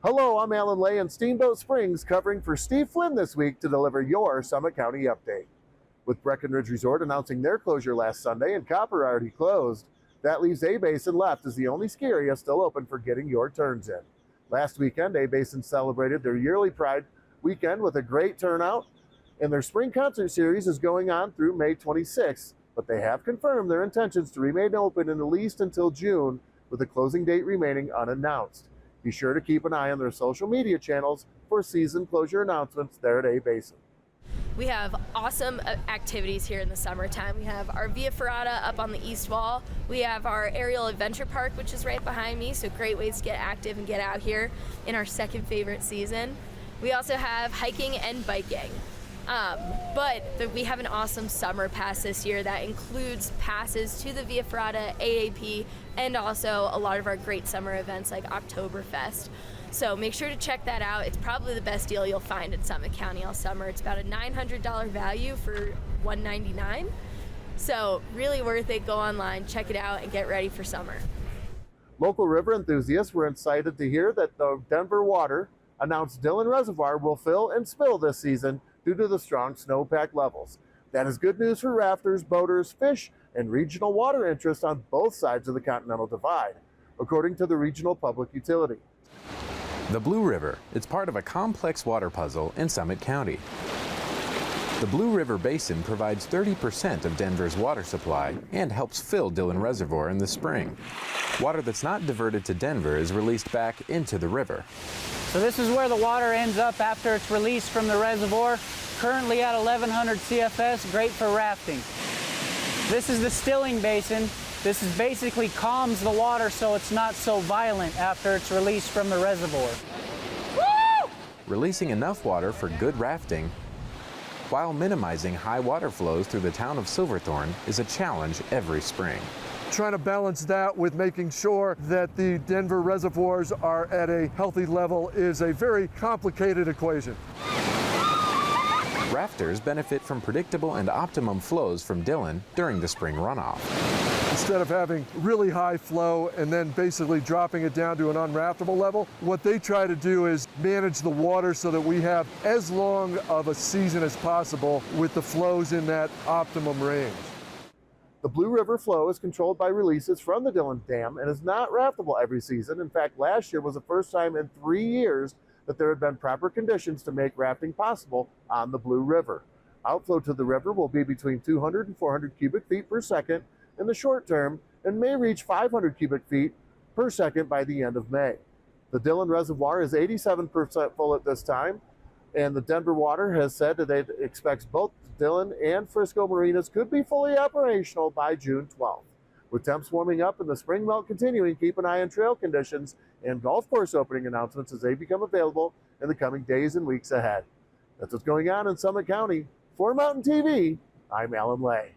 Hello, I'm Alan Lay in Steamboat Springs, covering for Steve Flynn this week to deliver your Summit County update. With Breckenridge Resort announcing their closure last Sunday and Copper already closed, that leaves A-Basin left as the only ski area still open for getting your turns in. Last weekend, A-Basin celebrated their yearly Pride weekend with a great turnout, and their spring concert series is going on through May 26th, but they have confirmed their intentions to remain open at least until June, with the closing date remaining unannounced. Be sure to keep an eye on their social media channels for season closure announcements there at A-Basin. We have awesome activities here in the summertime. We have our Via Ferrata up on the east wall. We have our aerial adventure park, which is right behind me, so great ways to get active and get out here in our second favorite season. We also have hiking and biking. We have an awesome summer pass this year that includes passes to the Via Ferrata, AAP, and also a lot of our great summer events like Oktoberfest. So make sure to check that out. It's probably the best deal you'll find in Summit County all summer. It's about a $900 value for $199. So really worth it. Go online, check it out, and get ready for summer. Local river enthusiasts were excited to hear that the Denver Water announced Dillon Reservoir will fill and spill this season due to the strong snowpack levels. That is good news for rafters, boaters, fish, and regional water interest on both sides of the Continental Divide, according to the regional public utility. The Blue River is part of a complex water puzzle in Summit County. The Blue River Basin provides 30% of Denver's water supply and helps fill Dillon Reservoir in the spring. Water that's not diverted to Denver is released back into the river. So this is where the water ends up after it's released from the reservoir. Currently at 1100 CFS, great for rafting. This is the stilling basin. This is basically calms the water so it's not so violent after it's released from the reservoir. Woo! Releasing enough water for good rafting while minimizing high water flows through the town of Silverthorne is a challenge every spring. Trying to balance that with making sure that the Denver reservoirs are at a healthy level is a very complicated equation. Rafters benefit from predictable and optimum flows from Dillon during the spring runoff. Instead of having really high flow and then basically dropping it down to an unraftable level, what they try to do is manage the water so that we have as long of a season as possible with the flows in that optimum range. The Blue River flow is controlled by releases from the Dillon Dam and is not raftable every season. In fact, last year was the first time in 3 years that there had been proper conditions to make rafting possible on the Blue River. Outflow to the river will be between 200 and 400 cubic feet per second in the short term and may reach 500 cubic feet per second by the end of May. The Dillon Reservoir is 87% full at this time, and the Denver Water has said that it expects both Dillon and Frisco marinas could be fully operational by June 12th. With temps warming up and the spring melt continuing, keep an eye on trail conditions and golf course opening announcements as they become available in the coming days and weeks ahead. That's what's going on in Summit County. For Mountain TV, I'm Alan Lay.